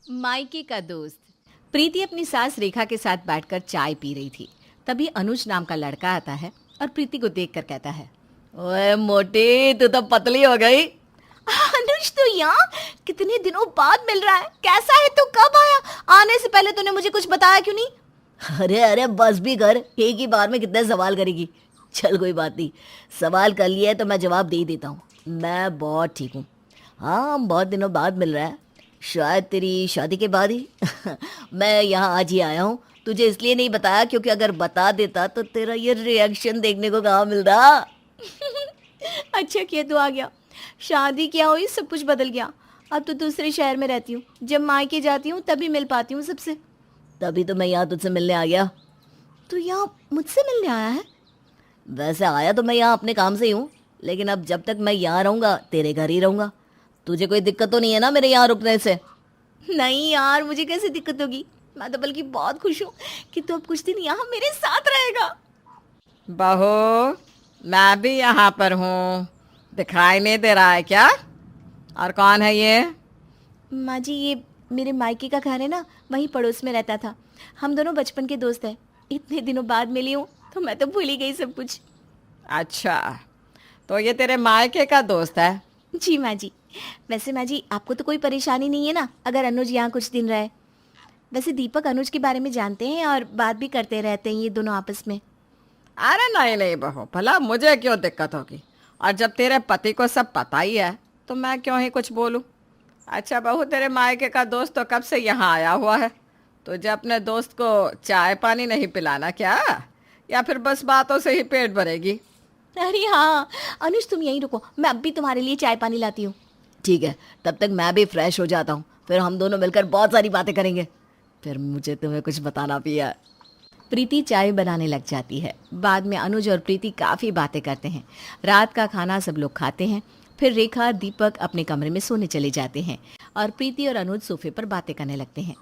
मायके का दोस्त। प्रीति अपनी सास रेखा के साथ बैठकर चाय पी रही थी। तभी अनुज नाम का लड़का आता है और प्रीति को देखकर कहता है, ओए मोटी, तू तो पतली हो गई। अनुज, तो यहाँ कितने दिनों बाद मिल रहा है, कैसा है तू, कब आया? आने से पहले तूने मुझे कुछ बताया क्यों नहीं? अरे अरे बस भी कर, एक ही बार में कितने सवाल करेगी। चल कोई बात नहीं, सवाल कर लिया है तो मैं जवाब दे ही देता हूँ। मैं बहुत ठीक हूँ। हाँ, बहुत दिनों बाद मिल रहा है, शायद तेरी शादी के बाद ही। मैं यहाँ आज ही आया हूँ, तुझे इसलिए नहीं बताया क्योंकि अगर बता देता तो तेरा ये रिएक्शन देखने को कहाँ मिलता। अच्छा किया तू आ गया। शादी क्या हुई, सब कुछ बदल गया। अब तो दूसरे शहर में रहती हूँ, जब मायके जाती हूँ तभी मिल पाती हूँ सबसे। तभी तो मैं यहाँ तुझसे मिलने आ गया। तू यहाँ मुझसे मिलने आया है? वैसे आया तो मैं यहाँ अपने काम से ही हूँ, लेकिन अब जब तक मैं यहाँ रहूँगा तेरे घर ही रहूँगा। तुझे कोई दिक्कत तो नहीं है ना मेरे यहाँ रुकने से? नहीं यार, मुझे कैसे दिक्कत होगी, मैं तो बल्कि बहुत खुश हूँ कि तू अब कुछ दिन यहाँ मेरे साथ रहेगा। बहू, मैं भी यहाँ पर हूँ, दिखाई नहीं दे रहा है क्या? और कौन है ये? माँ जी, ये मेरे मायके का घर है ना, वहीं पड़ोस में रहता था। हम दोनों बचपन के दोस्त हैं। इतने दिनों बाद मिली हूँ तो मैं तो भूल ही गई सब कुछ। अच्छा, तो ये तेरे मायके का दोस्त है? जी माँ जी। वैसे माँ जी, आपको तो कोई परेशानी नहीं है ना अगर अनुज यहाँ कुछ दिन रहे? वैसे दीपक अनुज के बारे में जानते हैं और बात भी करते रहते हैं ये दोनों आपस में। अरे नहीं नहीं बहू, भला मुझे क्यों दिक्कत होगी? और जब तेरे पति को सब पता ही है तो मैं क्यों ही कुछ बोलूँ। अच्छा बहू, तेरे मायके का दोस्त तो कब से यहाँ आया हुआ है? तुझे अपने दोस्त को चाय पानी नहीं पिलाना क्या? या फिर बस बातों से ही पेट भरेगी? अरे हाँ अनुज, तुम यहीं रुको, मैं अब भी तुम्हारे लिए चाय पानी लाती हूँ। ठीक है, तब तक मैं भी फ्रेश हो जाता हूँ, फिर हम दोनों मिलकर बहुत सारी बातें करेंगे। फिर मुझे तुम्हें कुछ बताना भी है। प्रीति चाय बनाने लग जाती है। बाद में अनुज और प्रीति काफ़ी बातें करते हैं। रात का खाना सब लोग खाते हैं। फिर रेखा दीपक अपने कमरे में सोने चले जाते हैं और प्रीति और अनुज सोफे पर बातें करने लगते हैं।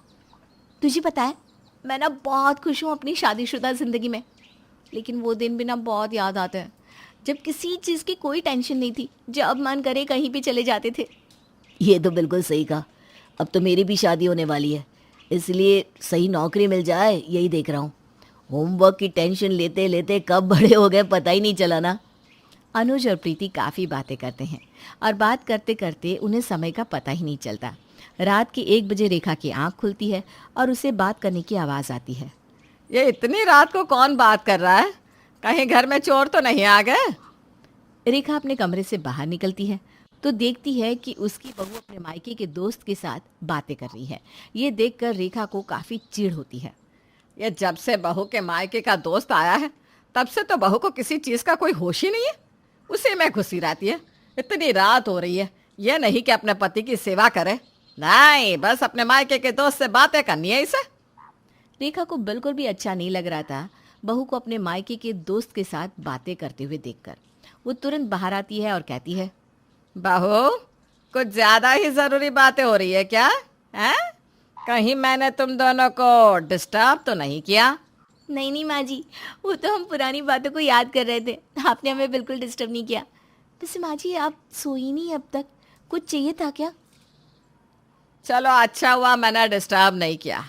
तुझे पता है, मैं ना बहुत खुश हूँ अपनी शादीशुदा ज़िंदगी में। लेकिन वो दिन भी ना बहुत याद आते हैं जब किसी चीज़ की कोई टेंशन नहीं थी, जब मन करे कहीं भी चले जाते थे। ये तो बिल्कुल सही कहा। अब तो मेरी भी शादी होने वाली है, इसलिए सही नौकरी मिल जाए यही देख रहा हूँ। होमवर्क की टेंशन लेते लेते कब बड़े हो गए पता ही नहीं चला ना। अनुज और प्रीति काफ़ी बातें करते हैं और बात करते करते उन्हें समय का पता ही नहीं चलता। रात के 1 बजे रेखा की आंख खुलती है और उसे बात करने की आवाज़ आती है। ये इतनी रात को कौन बात कर रहा है? कहीं घर में चोर तो नहीं आ गए? रेखा अपने कमरे से बाहर निकलती है तो देखती है कि उसकी बहू अपने मायके के दोस्त के साथ बातें कर रही है। ये देखकर रेखा को काफ़ी चिढ़ होती है। ये जब से बहू के मायके का दोस्त आया है तब से तो बहू को किसी चीज़ का कोई होश ही नहीं है, उसी में घुसी रहती है। इतनी रात हो रही है, ये नहीं कि अपने पति की सेवा करे, नहीं बस अपने मायके के दोस्त से बातें करनी है इसे। रेखा को बिल्कुल भी अच्छा नहीं लग रहा था बहू को अपने मायके के दोस्त के साथ बातें करते हुए देखकर। वो तुरंत बाहर आती है और कहती है, बहू, कुछ ज़्यादा ही ज़रूरी बातें हो रही है क्या? हैं? कहीं मैंने तुम दोनों को डिस्टर्ब तो नहीं किया? नहीं नहीं माँ जी, वो तो हम पुरानी बातों को याद कर रहे थे, आपने हमें बिल्कुल डिस्टर्ब नहीं किया। वैसे माँ जी, आप सोई नहीं अब तक, कुछ चाहिए था क्या? चलो अच्छा हुआ मैंने डिस्टर्ब नहीं किया,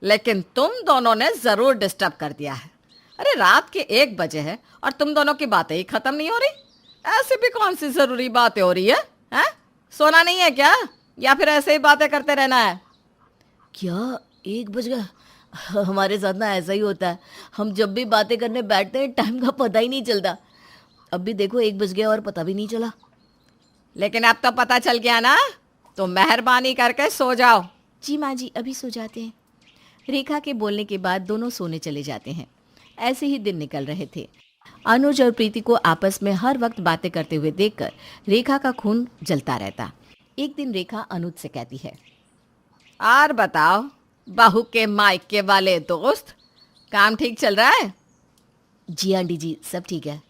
लेकिन तुम दोनों ने ज़रूर डिस्टर्ब कर दिया है। अरे रात के 1 बजे है और तुम दोनों की बातें ही ख़त्म नहीं हो रही। ऐसे भी कौन सी ज़रूरी बातें हो रही है? हैं? सोना नहीं है क्या, या फिर ऐसे ही बातें करते रहना है? क्या 1 बज गया? हमारे साथ ना ऐसा ही होता है, हम जब भी बातें करने बैठते हैं टाइम का पता ही नहीं चलता। अब भी देखो 1 बज गया और पता भी नहीं चला। लेकिन अब तो पता चल गया ना, तो मेहरबानी करके सो जाओ। जी माँ जी, अभी सो जाते हैं। रेखा के बोलने के बाद दोनों सोने चले जाते हैं। ऐसे ही दिन निकल रहे थे। अनुज और प्रीति को आपस में हर वक्त बातें करते हुए देखकर रेखा का खून जलता रहता। एक दिन रेखा अनुज से कहती है, और बताओ बहू के मायके वाले दोस्त, काम ठीक चल रहा है? जी आंटी जी, सब ठीक है।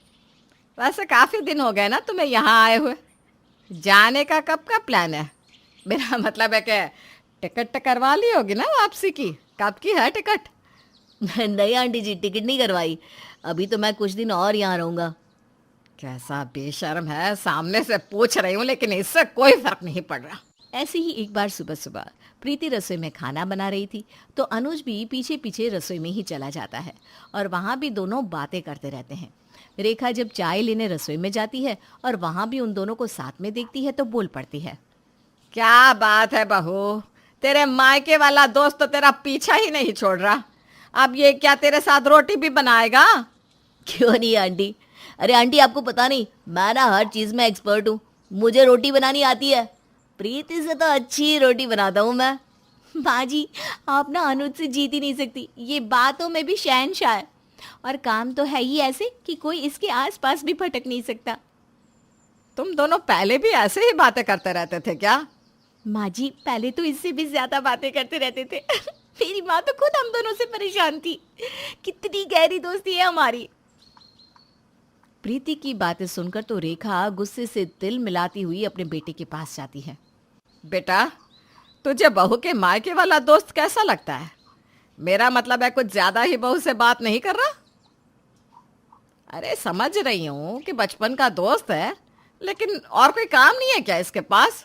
वैसे काफ़ी दिन हो गए ना तुम्हें यहाँ आए हुए, जाने का कब का प्लान है? मेरा मतलब है कि टिकट करवा ली होगी ना वापसी की, कब की है टिकट? नहीं आंटी जी, टिकट नहीं करवाई, अभी तो मैं कुछ दिन और यहाँ रहूँगा। कैसा बेशर्म है, सामने से पूछ रही हूँ लेकिन इससे कोई फर्क नहीं पड़ रहा। ऐसे ही एक बार सुबह सुबह प्रीति रसोई में खाना बना रही थी तो अनुज भी पीछे पीछे रसोई में ही चला जाता है और वहाँ भी दोनों बातें करते रहते हैं। रेखा जब चाय लेने रसोई में जाती है और वहाँ भी उन दोनों को साथ में देखती है तो बोल पड़ती है। क्या बात है बहू, तेरे मायके वाला दोस्त तो तेरा पीछा ही नहीं छोड़ रहा। अब ये क्या तेरे साथ रोटी भी बनाएगा? क्यों नहीं आंटी? अरे आंटी, आपको पता नहीं, मैं ना हर चीज में एक्सपर्ट हूँ। मुझे रोटी बनानी आती है। प्रीति से तो अच्छी रोटी बनाता हूँ मैं। माँ जी, आप ना अनुज से जीत ही नहीं सकती। ये बातों में भी शहनशाह है और काम तो है ही ऐसे कि कोई इसके आसपास भी भटक नहीं सकता। तुम दोनों पहले भी ऐसे ही बातें करते रहते थे क्या? माँ जी, पहले तो इससे भी ज्यादा बातें करते रहते थे। मेरी माँ तो खुद हम दोनों से परेशान थी। कितनी गहरी दोस्ती है हमारी। प्रीति की बातें सुनकर तो रेखा गुस्से से तिल मिलाती हुई अपने बेटे के पास जाती है। बेटा, तुझे बहू के मायके वाला दोस्त कैसा लगता है? मेरा मतलब है कुछ ज्यादा ही बहू से बात नहीं कर रहा? अरे समझ रही हूँ कि बचपन का दोस्त है, लेकिन और कोई काम नहीं है क्या इसके पास?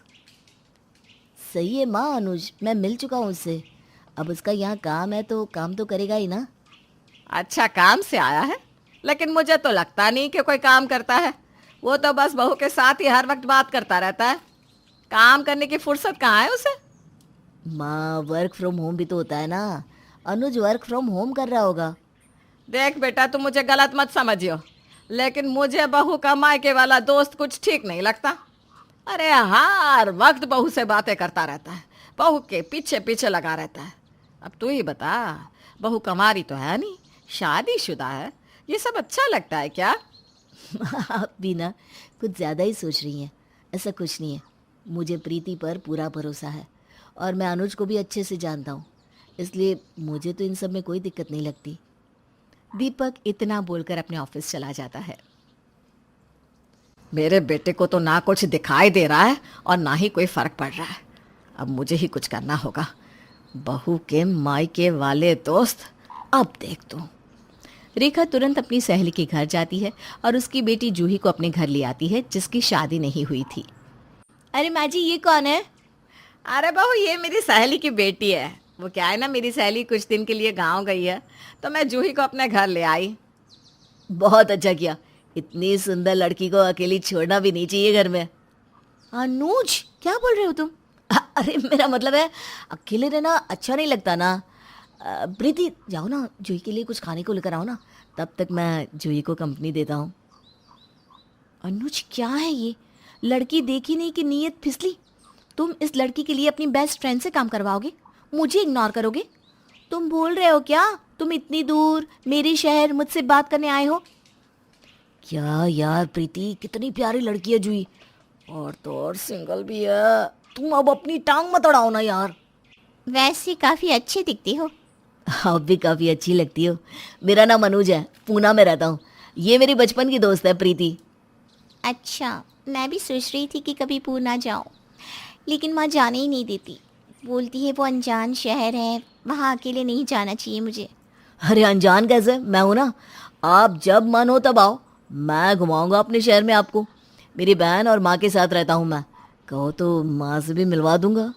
सही है माँ अनुज, मैं मिल चुका हूँ उससे। अब उसका यहाँ काम है तो काम तो करेगा ही ना। अच्छा, काम से आया है, लेकिन मुझे तो लगता नहीं कि कोई काम करता है। वो तो बस बहू के साथ ही हर वक्त बात करता रहता है। काम करने की फुर्सत कहाँ है उसे? माँ, वर्क फ्रॉम होम भी तो होता है ना। अनुज वर्क फ्रॉम होम कर रहा होगा। देख बेटा, तुम मुझे गलत मत समझियो, लेकिन मुझे बहू का मायके वाला दोस्त कुछ ठीक नहीं लगता। अरे हर वक्त बहू से बातें करता रहता है, बहू के पीछे पीछे लगा रहता है। अब तू ही बता, बहू कमारी तो है नहीं, शादीशुदा है, ये सब अच्छा लगता है क्या? आप भी ना कुछ ज़्यादा ही सोच रही हैं। ऐसा कुछ नहीं है। मुझे प्रीति पर पूरा भरोसा है और मैं अनुज को भी अच्छे से जानता हूँ, इसलिए मुझे तो इन सब में कोई दिक्कत नहीं लगती। दीपक इतना बोलकर अपने ऑफिस चला जाता है। मेरे बेटे को तो ना कुछ दिखाई दे रहा है और ना ही कोई फर्क पड़ रहा है। अब मुझे ही कुछ करना होगा। बहू के मायके वाले दोस्त, अब देख तू। रेखा तुरंत अपनी सहेली के घर जाती है और उसकी बेटी जूही को अपने घर ले आती है, जिसकी शादी नहीं हुई थी। अरे माँ जी, ये कौन है? अरे बहू, ये मेरी सहेली की बेटी है। वो क्या है ना, मेरी सहेली कुछ दिन के लिए गांव गई है, तो मैं जूही को अपने घर ले आई। बहुत अच्छा किया। इतनी सुंदर लड़की को अकेली छोड़ना भी नहीं चाहिए घर में। अनुज, क्या बोल रहे हो तुम? अरे मेरा मतलब है, अकेले रहना अच्छा नहीं लगता ना। प्रीति, जाओ ना, जूही के लिए कुछ खाने को लेकर आओ ना। तब तक मैं जूही को कंपनी देता हूँ। अनुज, क्या है ये? लड़की देखी नहीं कि नीयत फिसली। तुम इस लड़की के लिए अपनी बेस्ट फ्रेंड से काम करवाओगे, मुझे इग्नोर करोगे? तुम बोल रहे हो क्या तुम इतनी दूर मेरे शहर मुझसे बात करने आए हो? क्या यार प्रीति, कितनी प्यारी लड़की है जूही, और तो और सिंगल भी है। तुम अब अपनी टांग मत अड़ाओ ना यार। वैसे काफी अच्छी दिखती हो। आप भी काफी अच्छी लगती हो। मेरा नाम अनुज है, पूना में रहता हूँ। ये मेरी बचपन की दोस्त है प्रीति। अच्छा, मैं भी सोच रही थी कि कभी पूना जाऊं, लेकिन माँ जाने ही नहीं देती। बोलती है वो अनजान शहर है, वहाँ अकेले नहीं जाना चाहिए मुझे। अरे अनजान कैसे, मैं हूं ना। आप जब मन हो तब आओ, मैं घुमाऊंगा अपने शहर में आपको। मेरी बहन और माँ के साथ रहता हूँ मैं। कहो तो माँ से भी मिलवा दूंगा।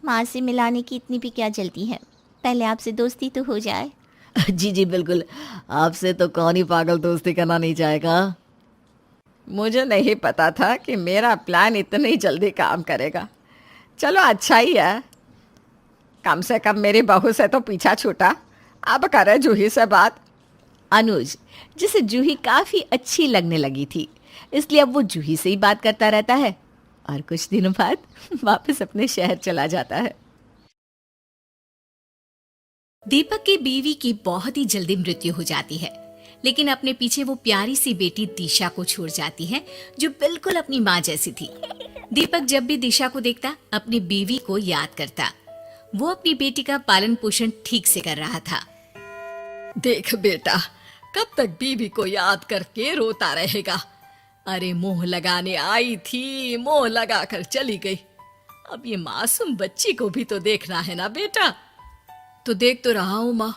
माँ से मिलाने की इतनी भी क्या जल्दी है, पहले आपसे दोस्ती तो हो जाए। जी जी बिल्कुल, आपसे तो कौन ही पागल दोस्ती करना नहीं चाहेगा। मुझे नहीं पता था कि मेरा प्लान इतनी जल्दी काम करेगा। चलो अच्छा ही है, कम से कम मेरी बहू से तो पीछा छूटा। अब करे जूही से बात। अनुज, जिसे जूही काफी अच्छी लगने लगी थी, इसलिए अब वो जूही से ही बात करता रहता है और कुछ दिनों बाद वापस अपने शहर चला जाता है। दीपक की बीवी की बहुत ही जल्दी मृत्यु हो जाती है, लेकिन अपने पीछे वो प्यारी सी बेटी दिशा को छोड़ जाती है, जो बिल्कुल अपनी माँ जैसी थी। दीपक जब भी दिशा को देखता, अपनी बीवी को याद करता। वो अपनी बेटी का पालन पोषण ठीक से कर रहा था। देख बेटा, कब तक बीवी को याद करके रोता रहेगा? अरे मोह लगाने आई थी, मोह लगा कर चली गई। अब ये मासूम बच्ची को भी तो देखना है ना बेटा। तो देख तो रहा हूं माँ,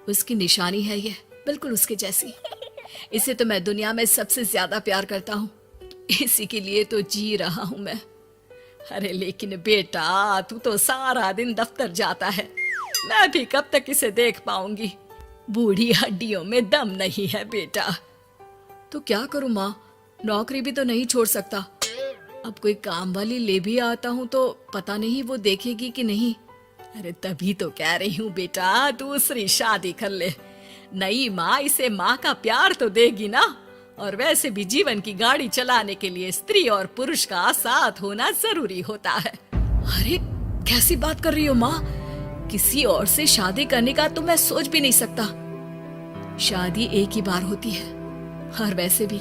उसकी निशानी है ये, बिल्कुल उसके जैसी। इसे तो मैं दुनिया में सबसे ज्यादा प्यार करता हूँ, इसी के लिए तो जी रहा हूं मैं। अरे लेकिन बेटा, तू तो सारा दिन दफ्तर जाता है, मैं भी कब तक इसे देख पाऊंगी। बूढ़ी हड्डियों में दम नहीं है बेटा। तो क्या करूं माँ, नौकरी भी तो नहीं छोड़ सकता। अब कोई काम वाली ले भी आता हूँ तो पता नहीं वो देखेगी कि नहीं। अरे तभी तो कह रही हूँ बेटा, दूसरी शादी कर ले। नई माँ इसे माँ का प्यार तो देगी ना, और वैसे भी जीवन की गाड़ी चलाने के लिए स्त्री और पुरुष का साथ होना जरूरी होता है। अरे कैसी बात कर रही हो माँ, किसी और से शादी करने का तो मैं सोच भी नहीं सकता। शादी एक ही बार होती है, और वैसे भी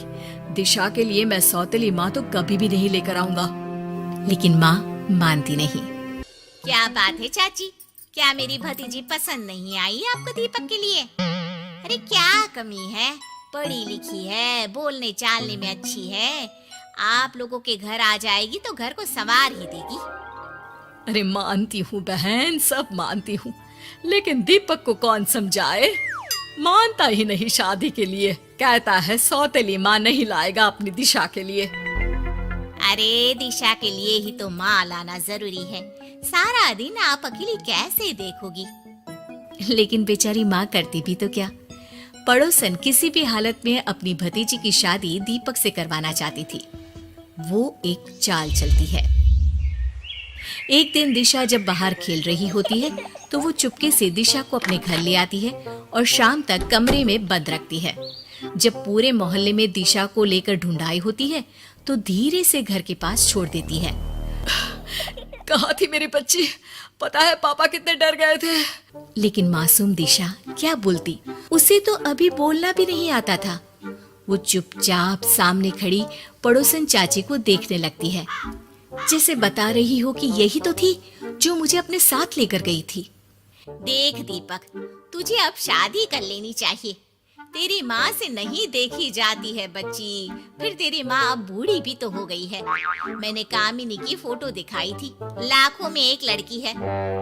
दिशा के लिए मैं सौतेली माँ तो कभी भी नहीं लेकर आऊंगा। लेकिन माँ मानती नहीं। क्या बात है चाची, क्या मेरी भतीजी पसंद नहीं आई आपको दीपक के लिए? अरे क्या कमी है, पढ़ी लिखी है, बोलने चालने में अच्छी है, आप लोगों के घर आ जाएगी तो घर को संवार ही देगी। अरे मानती हूँ बहन, सब मानती हूँ, लेकिन दीपक को कौन समझाए, मानता ही नहीं शादी के लिए। कहता है सौतेली माँ नहीं लाएगा अपनी दिशा के लिए। अरे दिशा के लिए ही तो माँ लाना जरूरी है, सारा दिन आप अकेली कैसे देखोगी? लेकिन बेचारी माँ करती भी तो क्या। पड़ोसन किसी भी हालत में अपनी भतीजी की शादी दीपक से करवाना चाहती थी। वो एक चाल चलती है। एक दिन दिशा जब बाहर खेल रही होती है तो वो चुपके से दिशा को अपने घर ले आती है और शाम तक कमरे में बंद रखती है। जब पूरे मोहल्ले में दिशा को लेकर ढूंढाई होती है तो धीरे से घर के पास छोड़ देती है। कहाँ थी मेरी बच्ची, पता है पापा कितने डर गए थे। लेकिन मासूम दिशा क्या बोलती, उसे तो अभी बोलना भी नहीं आता था। वो चुपचाप सामने खड़ी पड़ोसन चाची को देखने लगती है, जैसे बता रही हो कि यही तो थी जो मुझे अपने साथ लेकर गई थी। देख दीपक, तुझे अब शादी कर लेनी चाहिए। तेरी माँ से नहीं देखी जाती है बच्ची, फिर तेरी माँ अब बूढ़ी भी तो हो गई है। मैंने कामिनी की फोटो दिखाई थी, लाखों में एक लड़की है,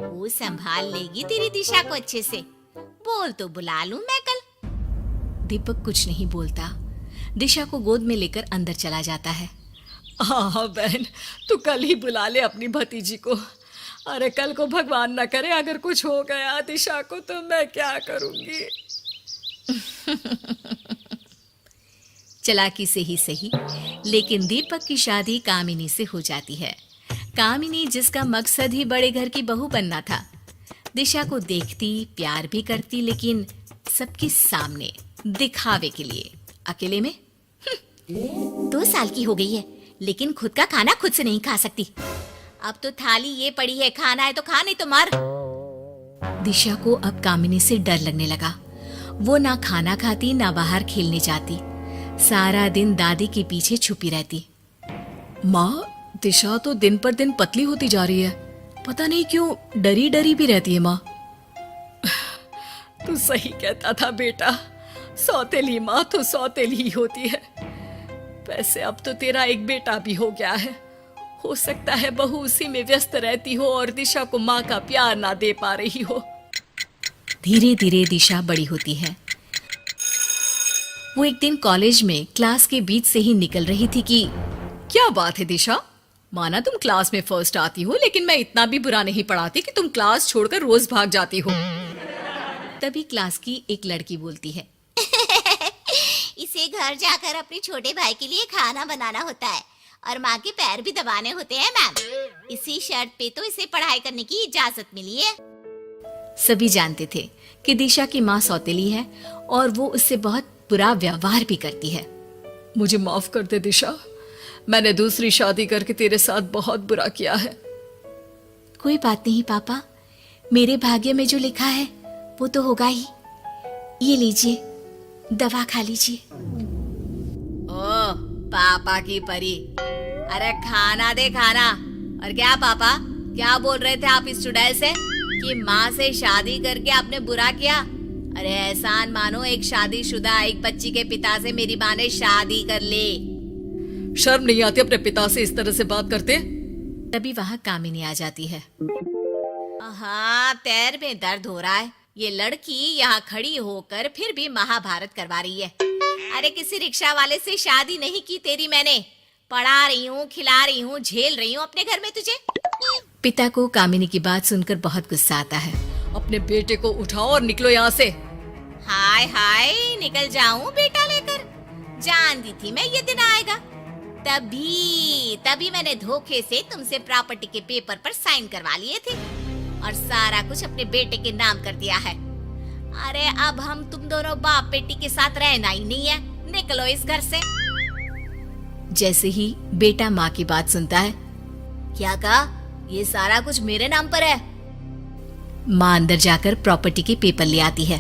वो संभाल लेगी तेरी दिशा को अच्छे से। बोल तो बुला लूं मैं कल। दीपक कुछ नहीं बोलता, दिशा को गोद में लेकर अंदर चला जाता है। हाँ बहन, तू कल ही बुला ले अपनी भतीजी को। अरे कल को भगवान न करे अगर कुछ हो गया दिशा को तो मैं क्या करूंगी। चालाकी से ही सही, लेकिन दीपक की शादी कामिनी से हो जाती है। कामिनी जिसका मकसद ही बड़े घर की बहू बनना था। दिशा को देखती, प्यार भी करती, लेकिन सबके सामने दिखावे के लिए। अकेले में 2 साल की हो गई है, लेकिन खुद का खाना खुद से नहीं खा सकती। अब तो थाली ये पड़ी है, खाना है तो खा, नहीं तो मर। दिशा को अब कामिनी से डर लगने लगा। वो ना खाना खाती, ना बाहर खेलने जाती, सारा दिन दादी के पीछे छुपी रहती। माँ, दिशा तो दिन पर दिन पतली होती जा रही है, पता नहीं क्यों डरी डरी भी रहती है माँ। तू सही कहता था बेटा, सौतेली माँ तो सौतेली ही होती है। वैसे अब तो तेरा एक बेटा भी हो गया है, हो सकता है बहू उसी में व्यस्त रहती हो और दिशा को माँ का प्यार ना दे पा रही हो। धीरे धीरे दिशा बड़ी होती है। वो एक दिन कॉलेज में क्लास के बीच से ही निकल रही थी कि क्या बात है दिशा, माना तुम क्लास में फर्स्ट आती हो, लेकिन मैं इतना भी बुरा नहीं पढ़ाती कि तुम क्लास छोड़कर रोज भाग जाती हो। तभी क्लास की एक लड़की बोलती है, इसे घर जाकर अपने छोटे भाई के लिए खाना बनाना होता है और माँ के पैर भी दबाने होते हैं मैम। इसी शर्त पे तो इसे पढ़ाई करने की इजाजत मिली है। सभी जानते थे कि दिशा की माँ सौतेली है और वो उससे बहुत बुरा व्यवहार भी करती है। मुझे माफ कर दे दिशा, मैंने दूसरी शादी करके तेरे साथ बहुत बुरा किया है। कोई बात नहीं पापा, मेरे भाग्य में जो लिखा है वो तो होगा ही। ये लीजिए, दवा खा लीजिए। ओ पापा की परी, अरे खाना दे खाना। और क्या पापा, क्या बोल रहे थे आप इस चुड़ैल से कि माँ से शादी करके आपने बुरा किया? अरे एहसान मानो, एक शादीशुदा एक बच्ची के पिता से मेरी माँ ने शादी कर ली। शर्म नहीं आती अपने पिता से इस तरह से बात करते? तभी वहाँ कामिनी आ जाती है। हाँ, पैर में दर्द हो रहा है। ये लड़की यहाँ खड़ी होकर फिर भी महाभारत करवा रही है। अरे किसी रिक्शा वाले से शादी नहीं की तेरी मैंने, पढ़ा रही हूँ, खिला रही हूँ, झेल रही हूँ अपने घर में तुझे। पिता को कामिनी की बात सुनकर बहुत गुस्सा आता है। अपने बेटे को उठाओ और निकलो यहाँ से। हाय हाय, निकल जाऊं बेटा लेकर? जानती थी मैं ये दिन आएगा। तभी मैंने धोखे से तुमसे प्रॉपर्टी के पेपर पर साइन करवा लिए थे और सारा कुछ अपने बेटे के नाम कर दिया है। अरे अब हम तुम दोनों बाप बेटी के साथ रहना ही नहीं है, निकलो इस घर से। जैसे ही बेटा माँ की बात सुनता है, क्या कहा? ये सारा कुछ मेरे नाम पर है? माँ अंदर जाकर प्रॉपर्टी के पेपर ले आती है।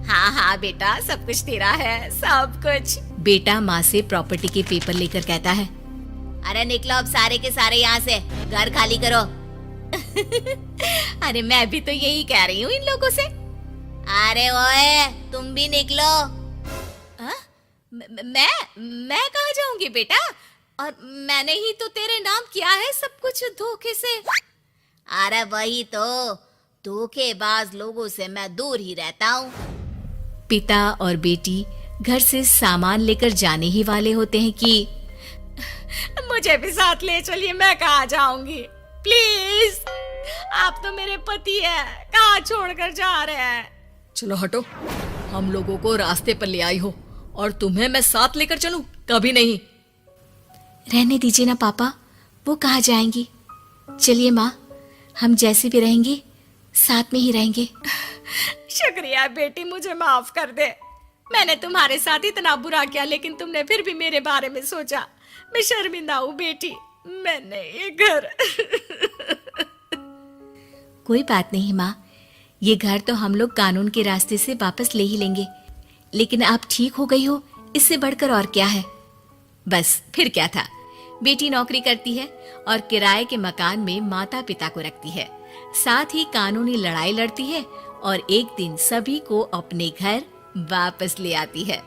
हाँ हाँ बेटा, सब कुछ तेरा है, सब कुछ। बेटा माँ से प्रॉपर्टी के पेपर लेकर कहता है, अरे निकलो अब सारे के सारे यहाँ से, घर खाली करो। अरे मैं भी तो यही कह रही हूँ इन लोगों से। अरे ओए, तुम भी निकलो। मैं कहाँ जाऊंगी बेटा? और मैंने ही तो तेरे नाम किया है सब कुछ धोखे से। अरे वही तो, धोखेबाज लोगों से मैं दूर ही रहता हूँ। पिता और बेटी घर से सामान लेकर जाने ही वाले होते हैं कि मुझे भी साथ ले चलिए, मैं कहाँ जाऊंगी? प्लीज, आप तो मेरे पति हैं, कहाँ छोड़कर जा रहे हैं? चलो हटो, हम लोगों को रास्ते पर ले आई हो और तुम्हें मैं साथ लेकर चलूं? कभी नहीं। रहने दीजिए ना पापा, वो कहाँ जाएंगी? चलिए माँ, हम जैसे भी रहेंगे साथ में ही रहेंगे। शुक्रिया बेटी, मुझे माफ कर दे। मैंने तुम्हारे साथ इतना बुरा किया, लेकिन तुमने फिर भी मेरे बारे में सोचा। मैं शर्मिंदा हूँ बेटी, मैंने ये घर। कोई बात नहीं माँ, ये घर तो हम लोग कानून के रास्ते से वापस ले ही लेंगे, लेकिन आप ठीक हो गई हो, इससे बढ़कर और क्या है। बस फिर क्या था, बेटी नौकरी करती है और किराए के मकान में माता पिता को रखती है, साथ ही कानूनी लड़ाई लड़ती है और एक दिन सभी को अपने घर वापस ले आती है।